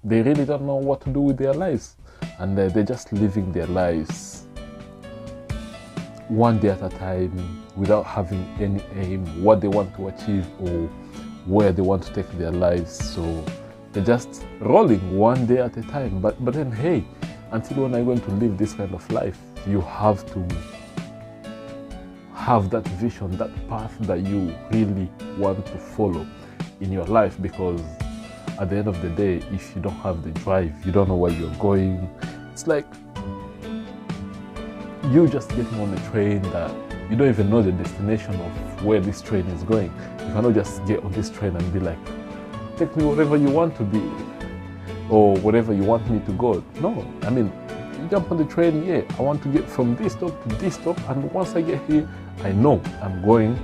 they really don't know what to do with their lives, and they're just living their lives one day at a time without having any aim, what they want to achieve or where they want to take their lives. So they're just rolling one day at a time. But then, hey, until when are you going to live this kind of life? You have to have that vision, that path that you really want to follow in your life, because at the end of the day, if you don't have the drive, you don't know where you're going. It's like you just getting on a train that you don't even know the destination of where this train is going. You cannot just get on this train and be like, take me wherever you want to be or wherever you want me to go. No, I mean, you jump on the train, yeah, I want to get from this stop to this stop, and once I get here, I know I'm going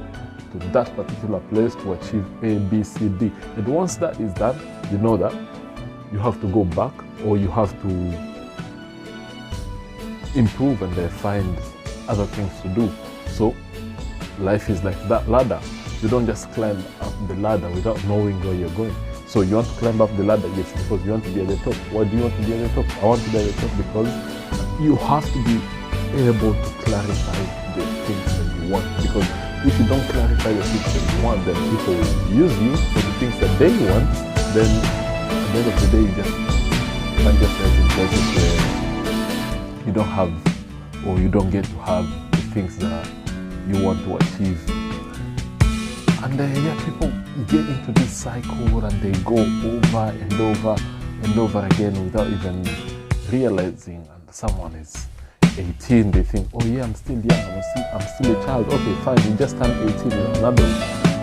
to that particular place to achieve A, B, C, D. And once that is done, you know that you have to go back, or you have to improve and find other things to do. So life is like that ladder. You don't just climb up the ladder without knowing where you're going. So you want to climb up the ladder, yes, because you want to be at the top. Why do you want to be at the top? I want to be at the top because you have to be able to clarify the things that you want. Because if you don't clarify the things that you want, then people will use you for the things that they want. Then at the end of the day, you just find yourself in places where you don't have, or you don't get to have the things that you want to achieve. And yeah, people get into this cycle and they go over and over and over again without even realizing. And someone is 18, they think, oh yeah, I'm still young, I'm still a child. Okay, fine, you just turned 18, you're an adult.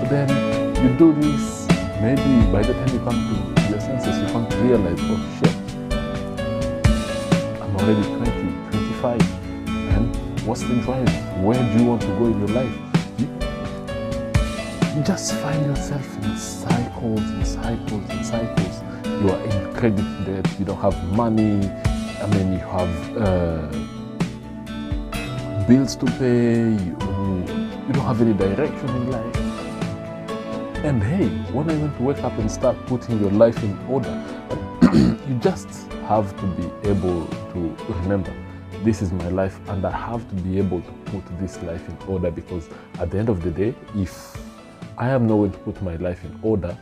But then you do this, maybe by the time you come to your senses, you come to realize, oh shit, I'm already 20, 25. And what's the drive? Where do you want to go in your life? You just find yourself in cycles and cycles and cycles. You are in credit debt, you don't have money, I mean, you have bills to pay, you don't have any direction in life. And hey, when are you going to wake up and start putting your life in order? You just have to be able to remember, this is my life and I have to be able to put this life in order, because at the end of the day, if I am not going to put my life in order,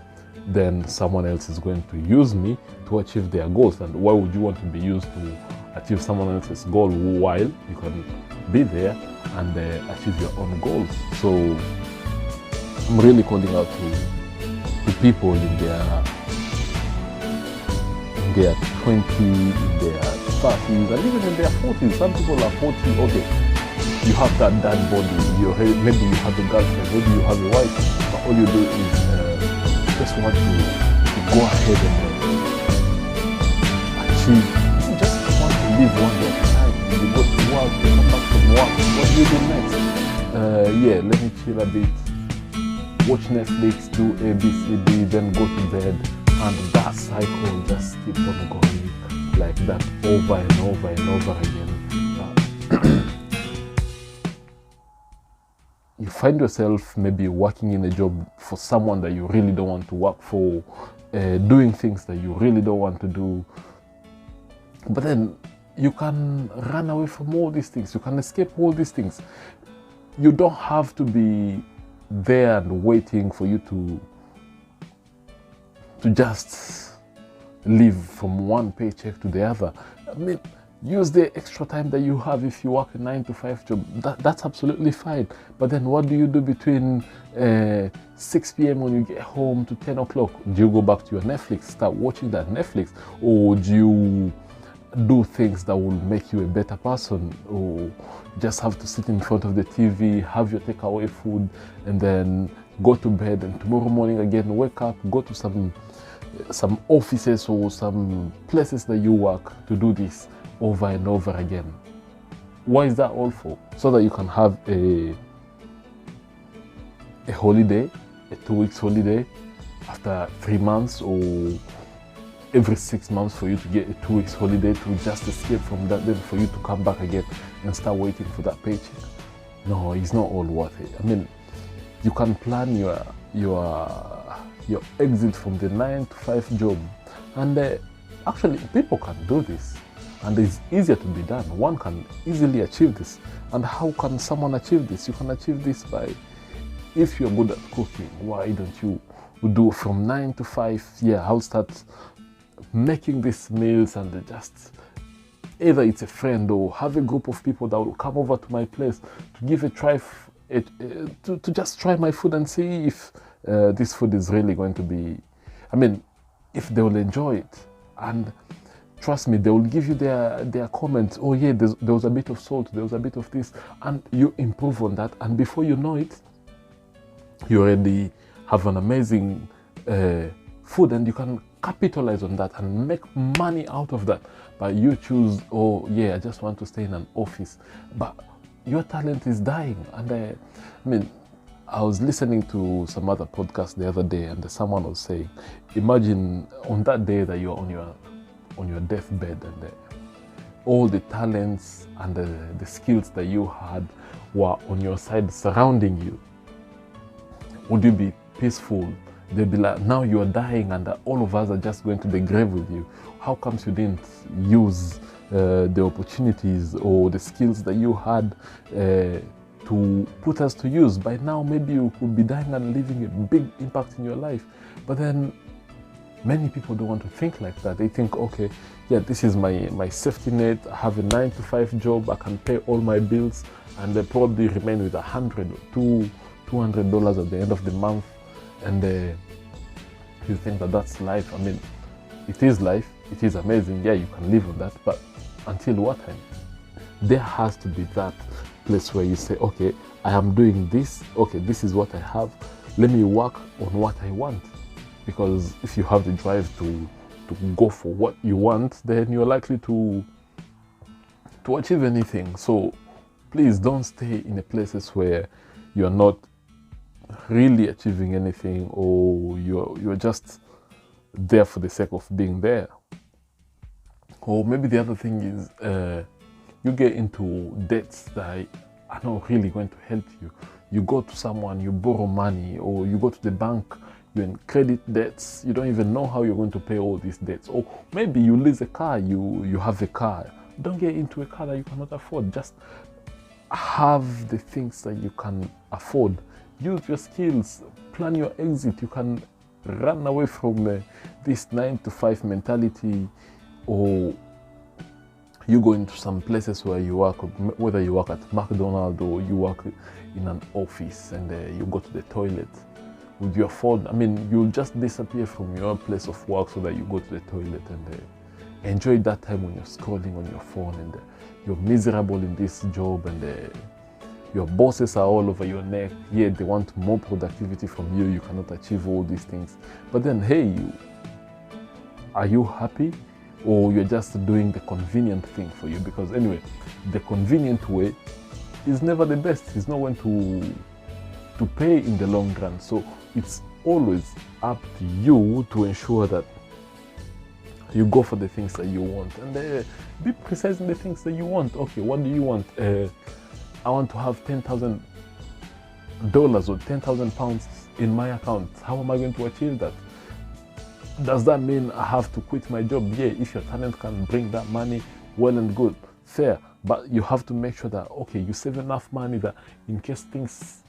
then someone else is going to use me to achieve their goals. And why would you want to be used to achieve someone else's goal while you can be there and achieve your own goals? So I'm really calling out to people in their 20s, in their 30s, and even in their 40s. Some people are 40, okay, you have that dad body, maybe you have a girlfriend, maybe you have a wife, but all you do is just want to go ahead and achieve. You just want to live one day at a time. You go to work, you come back from work, what do you do next? Yeah, let me chill a bit, watch Netflix, do A, B, C, D, then go to bed, and that cycle just keeps on going like that over and over and over again. You find yourself maybe working in a job for someone that you really don't want to work for, doing things that you really don't want to do. But then you can run away from all these things. You can escape all these things. You don't have to be there and waiting for you to just live from one paycheck to the other. I mean, use the extra time that you have if you work a 9-to-5 job. That's absolutely fine. But then what do you do between 6 p.m. when you get home to 10 o'clock? Do you go back to your Netflix, start watching that Netflix? Or do you do things that will make you a better person? Or just have to sit in front of the TV, have your takeaway food, and then go to bed, and tomorrow morning again, wake up, go to some offices or some places that you work to do this over and over again? Why is that all for? So that you can have a holiday, a 2 weeks holiday after 3 months, or every 6 months for you to get a 2 weeks holiday to just escape from that, then for you to come back again and start waiting for that paycheck. No, it's not all worth it. I mean, you can plan your exit from the 9-to-5 job, and Actually, people can do this, and it's easier to be done. One can easily achieve this. And how can someone achieve this? You can achieve this by, if you're good at cooking, why don't you do from 9 to 5? Yeah, I'll start making these meals, and just either it's a friend or have a group of people that will come over to my place to give a try, to just try my food and see if this food is really going to be, if they will enjoy it. And trust me, they will give you their comments. Oh yeah, there was a bit of salt, there was a bit of this, and you improve on that. And before you know it, you already have an amazing food, and you can capitalize on that and make money out of that. But you choose, oh yeah, I just want to stay in an office, but your talent is dying. And I was listening to some other podcast the other day, and someone was saying, imagine on that day that you're on your deathbed, and all the talents and the skills that you had were on your side surrounding you. Would you be peaceful? They'll be like, now you're dying, and all of us are just going to the grave with you. How comes you didn't use the opportunities or the skills that you had to put us to use? By now, maybe you could be dying and leaving a big impact in your life. But then many people don't want to think like that. They think, okay, yeah, this is my safety net. I have a 9 to 5 job. I can pay all my bills, and they probably remain with $100 or $200 at the end of the month. And you think that that's life. It is life. It is amazing. Yeah, you can live on that. But until what time? There has to be that place where you say, okay, I am doing this. Okay, this is what I have. Let me work on what I want. Because if you have the drive to go for what you want, then you're likely to achieve anything. So please don't stay in the places where you're not really achieving anything, or you're just there for the sake of being there. Or maybe the other thing is you get into debts that are not really going to help you. You go to someone, you borrow money, or you go to the bank, you're in credit debts, you don't even know how you're going to pay all these debts. Or maybe you lease a car, you have a car. Don't get into a car that you cannot afford. Just have the things that you can afford. Use your skills, plan your exit. You can run away from this 9 to 5 mentality, or you go into some places where you work, whether you work at McDonald's or you work in an office, and you go to the toilet with your phone. You'll just disappear from your place of work so that you go to the toilet and enjoy that time when you're scrolling on your phone, and you're miserable in this job, and your bosses are all over your neck. Yeah, they want more productivity from you. You cannot achieve all these things. But then, hey, are you happy? Or you're just doing the convenient thing for you? Because anyway, the convenient way is never the best. It's not going to pay in the long run. So it's always up to you to ensure that you go for the things that you want, and be precise in the things that you want. Okay, what do you want? I want to have $10,000 or 10,000 pounds in my account. How am I going to achieve that? Does that mean I have to quit my job? Yeah, if your talent can bring that money, well and good, fair. But you have to make sure that, okay, you save enough money that in case things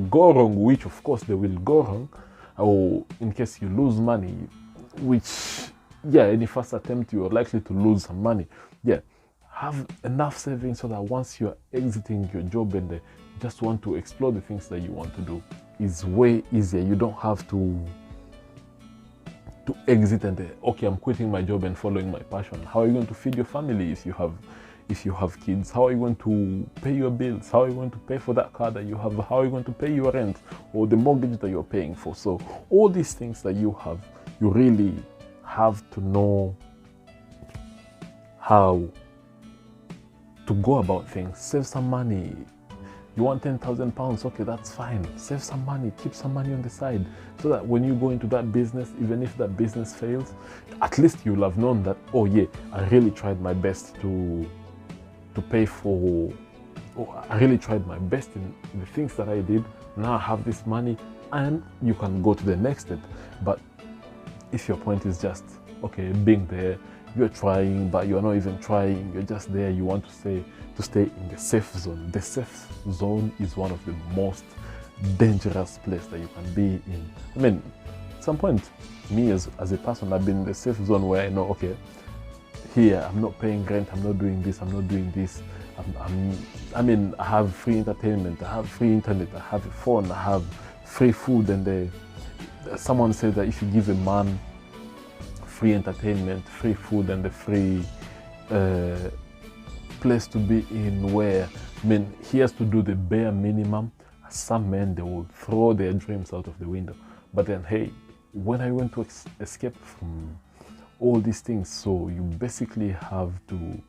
go wrong, which of course they will go wrong, or in case you lose money, which, yeah, any first attempt you're likely to lose some money. Yeah, have enough savings so that once you're exiting your job and you just want to explore the things that you want to do, is way easier. You don't have to exit and okay, I'm quitting my job and following my passion. How are you going to feed your family if you have kids? How are you going to pay your bills? How are you going to pay for that car that you have? How are you going to pay your rent or the mortgage that you're paying for? So all these things that you have, you really have to know how to go about things. Save some money. You want 10,000 pounds? Okay, that's fine. Save some money, keep some money on the side, so that when you go into that business, even if that business fails, at least you'll have known that, oh yeah, I really tried my best to pay for, I really tried my best in the things that I did. Now I have this money, and you can go to the next step. But if your point is just, okay, being there, you're trying, but you're not even trying. You're just there. You want to stay in the safe zone. The safe zone is one of the most dangerous place that you can be in. I mean, at some point, me as a person, I've been in the safe zone where I know, okay, here I'm not paying rent, I'm not doing this, I'm not doing this. I have free entertainment, I have free internet, I have a phone, I have free food, and someone said that if you give a man free entertainment, free food, and a free place to be in, where he has to do the bare minimum, some men, they will throw their dreams out of the window. But then, hey, when I went to escape from all these things, so you basically have to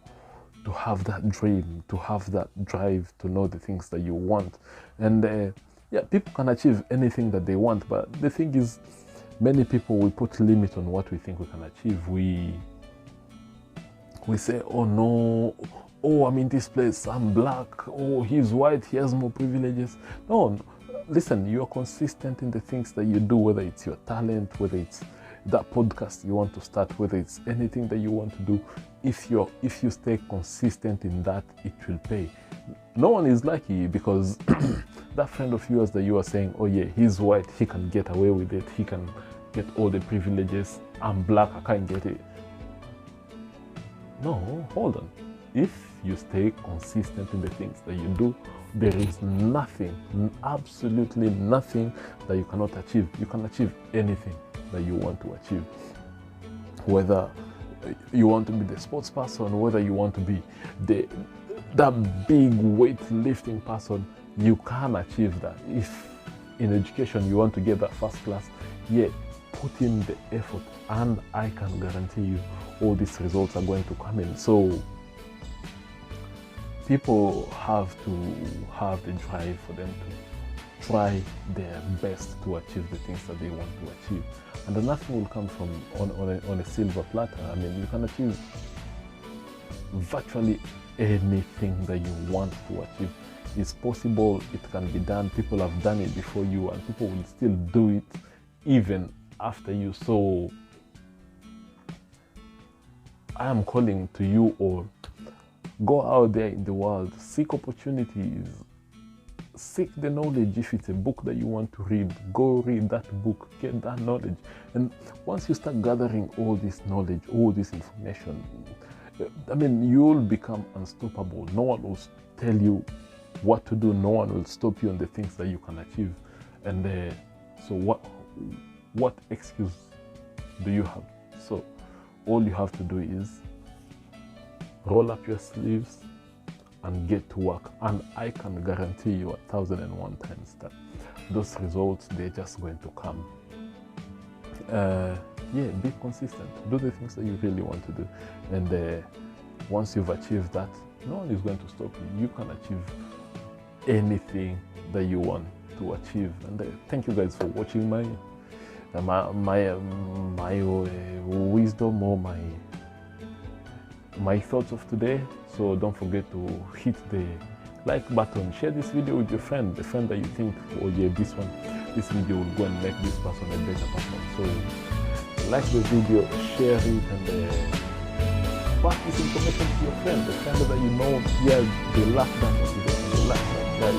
have that dream, to have that drive, to know the things that you want. And people can achieve anything that they want, but the thing is, many people will put limit on what we think we can achieve. We say, oh no, oh, I'm in this place, I'm black, oh, he's white, he has more privileges. No, listen, you're consistent in the things that you do, whether it's your talent, whether it's that podcast you want to start, whether it's anything that you want to do. If you stay consistent in that, it will pay. No one is lucky because that friend of yours that you are saying, oh yeah, he's white, he can get away with it, he can get all the privileges, I'm black, I can't get it. No, hold on. If you stay consistent in the things that you do, there is nothing, absolutely nothing that you cannot achieve. You can achieve anything that you want to achieve. Whether you want to be the sports person, whether you want to be that big weightlifting person, you can achieve that. If in education you want to get that first class, put in the effort, and I can guarantee you all these results are going to come in. So people have to have the drive for them to try their best to achieve the things that they want to achieve. And then nothing will come from on a silver platter. I mean, you can achieve virtually anything that you want to achieve. It's possible, it can be done. People have done it before you, and people will still do it even after you. So I am calling to you all, go out there in the world, seek opportunities, seek the knowledge. If it's a book that you want to read, go read that book, get that knowledge. And once you start gathering all this knowledge, all this information, I mean, you'll become unstoppable. No one will tell you what to do. No one will stop you on the things that you can achieve. And so what excuse do you have? So all you have to do is roll up your sleeves and get to work. And I can guarantee you 1,001 times that those results, they're just going to come. Be consistent. Do the things that you really want to do. And once you've achieved that, no one is going to stop you. You can achieve anything that you want to achieve. And thank you guys for watching my wisdom, or my thoughts of today. So don't forget to hit the like button, share this video with your friend, the friend that you think, oh yeah, this video will go and make this person a better person. So like the video, share it, and pass this information to your friend, the friend that you know, they laugh that motivation, they laugh that,